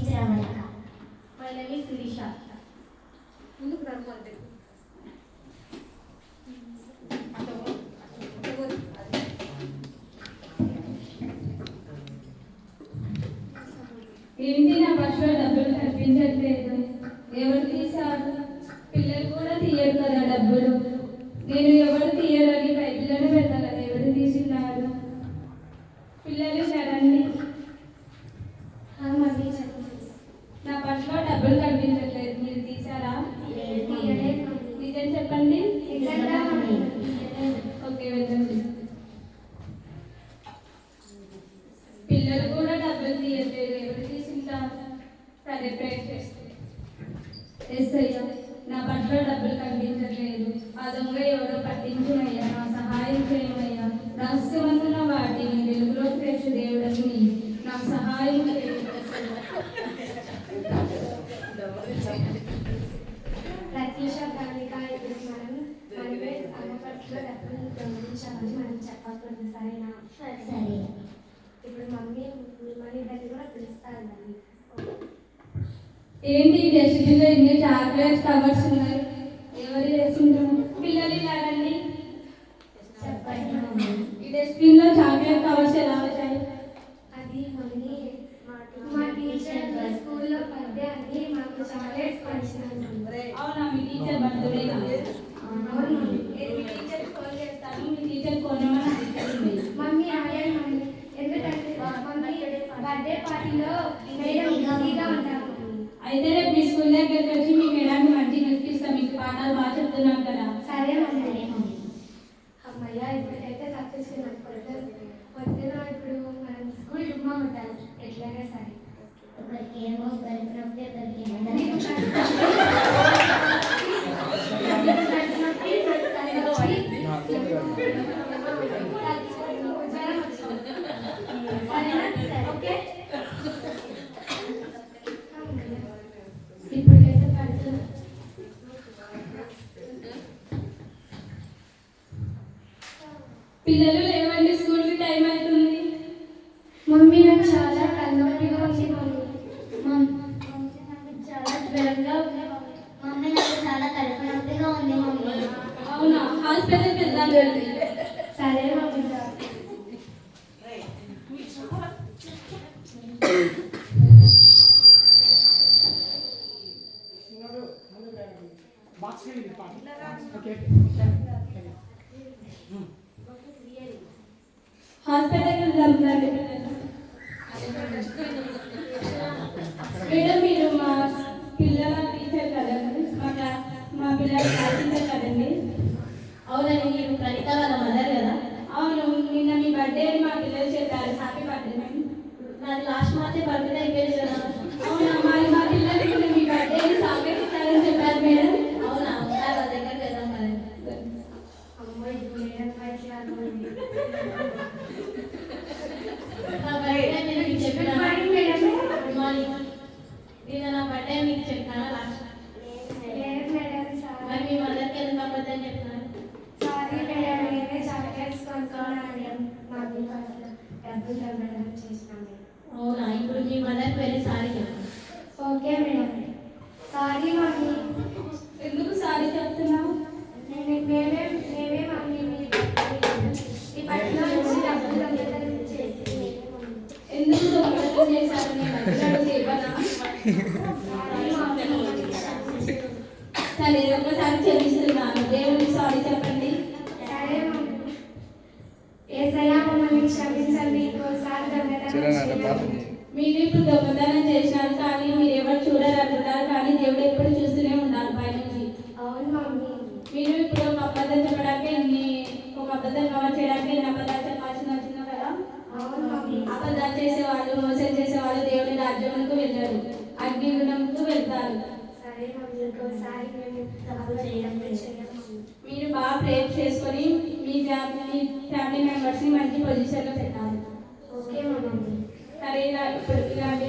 My name is Sirisha. ఏంటి నా పశువుల డబ్బులు కనిపించట్లేదు? ఎవరు తీశారు? పిల్లలు కూడా తీయరు కదా డబ్బులు. నేను ఎవరు తీయరని బైబిల్లోనే పెడతా కదా, ఎవరు తీసినారు? పిల్లలు రండి. నా పశువుల డబ్బులు కనిపించట్లేదు, మీరు తీశారా? నిజం చెప్పండి. ఓకే, వెళ్ళండి. పిల్లలు కూడా డబ్బులు తీయట్లేదు, ఎవరు తీసింటారు? సరే, ప్రేర్ చేస్తే ఎస్ అయ్యా, నా పట్ల డబ్బులు కనిపించట్లేదు. ఆ దొంగ ఎవరో పట్టించుమయ్యా, నా సహాయం చేయమయ్యా. రహస్యవంతున్న వాటిని వెలుగులోకి తెచ్చు దేవుడని నాకు సహాయం ప్రత్యూష కవిక ఇప్పుడు మనమే అమ్మ పట్ల డబ్బులు గమనించామని మనం చెప్పకూడదు, సరేనా? సరే. ఇప్పుడు మమ్మీ మిమ్మల్ని దాన్ని కూడా పిలుస్తారు. ఏంటి డస్ట్బిన్లో ఇన్ని చాక్లెట్స్ కవర్స్ ఉన్నాయి, ఎవరు వేసుకుంటారు? పిల్లలు ఇలా రండి. చెప్పండి. ఈ డస్ట్బిన్లో చాక్లెట్ కవర్స్ ఎలా వచ్చాయి? అది మమ్మీ మా టీచర్ స్కూల్లో బర్త్డే అని మాకు చాక్లెట్స్ పంచినాను. అవునా, మీ టీచర్ బర్త్డే? అవును. మీ టీచర్ ఫోన్ చేస్తాను, మీ టీచర్ కొనమని అడుగుతుంది. మమ్మీ అడగండి మమ్మీ, ఎందుకంటే మమ్మీ బర్త్డే పార్టీలో మేడం బిజీగా ఉంటాము. అయితే రేపు మీ స్కూల్ దగ్గరికి వచ్చి మీ మేడానికి మంచి గిఫ్ట్ ఇస్తాం, మీకు పాఠాలు బాగా చెప్తున్నాం కదా. సరే మమ్మీ. అమ్మయ్య, ఇప్పటికైతే తప్పించుకున్నాం. పొద్దున ఇప్పుడు మనం స్కూల్ డుమ్మా ఉంటాం, ఎట్లాగే సరే. ఒకరికేమో గరిపినొప్పి, ఒకరికి ఇప్పటికైతే పడుతుంది. పిల్లలు లేవండి, స్కూల్కి టైం అవుతుంది. మమ్మీ నాకు చాలా తలనొప్పిగా ఉంది నాకు చాలా జ్వరంగా ఉంది మమ్మీ. నాకు చాలా కడుపు నొప్పిగా ఉంది మమ్మీ. అవునా, హాస్పిటల్కి వెళ్దాం. సరే మమ్మీ. హాస్పిటల్కి వెళ్దాం రండి. మేడం, మీరు మా పిల్లల టీచర్ కదండి, మా పిల్లల క్లాస్ టీచర్ కదండి? అవునండి, మీరు ప్రణీత వాళ్ళ మదర్ కదా? అవును, నిన్న మీ బర్త్డే అని మా పిల్లలు చెప్పారు. Happy birthday ma'am. నాది లాస్ట్ మార్చే బర్త్డే అయిపోయింది కదా? అవునా, మా పిల్లలు నిన్న మీ బర్త్డే చాక్లెట్ ఇస్తారని చెప్పారు మేడం. అవునా, ఒకసారి వాళ్ళ దగ్గరికి వెళ్దాం కదండి. అమ్మాయి మేడం నా బర్త్డే నేను మీకు చెప్పిన మార్నింగ్. నేను నా బర్త్డే మీకు చెప్పినా లాస్ట్. మరి మీ మదర్కి ఎందుకు అబద్ధం చెప్తున్నారు? సారీ మేడం, నేనే చాక్లెట్స్ కొనుక్కున్నాను. మమ్మీ కోసం డబ్బులు తగ్గడం చేసినాం. అవునా, ఇప్పుడు మీ మదర్కి వేరే సారీ చెప్పండి. Okay madam. Sorry mummy. ఎందుకు సారీ చెప్తున్నావు? మేమే మమ్మీ ఈ పట్ల నుంచి డబ్బులు తగ్గడం చేసి ఎందుకు దొంగతనం చేశారు? నేను అడిగినట్టు ఇవ్వనా? సరే, ఒకసారి క్షమిస్తున్నాను. దేవునికి సారీ చెప్పండి. సరే మమ్మీ. ఏసయ్యా, మమ్మల్ని క్షమించండి, ఇంకోసారి దొంగతనం చేయము. మీరు ఇప్పుడు దొంగతనం చేసినారు, కానీ మీరు ఎవరు చూడరు అంటున్నారు, కానీ దేవుడు ఎప్పుడు చూస్తూనే ఉండాలి పైనుంచి. అవును మమ్మీ. మీరు ఇప్పుడు ఒక అబద్ధం చెప్పడానికి ఒక అబద్ధం కవర్ చేయడానికి ఎన్ని అబద్ధాలు చెప్పాల్సిన వచ్చిందో కదా? అవును మమ్మీ. అబద్ధాలు చేసేవాళ్ళు, మోసం చేసేవాళ్ళు దేవుని రాజ్యములకు వెళ్ళరు, అగ్నిగుండంకు వెళ్తారు. సరే మమ్మీ, ఇంకోసారి మేము తప్పు చేయము. మీరు బాగా ప్రేర్ చేసుకొని మీ ఫ్యామిలీ మెంబర్స్ని మంచి పొజిషన్లో పెట్టాలి. Okay mummy. సరే, ఇలా ఇప్పుడు ఇలాంటి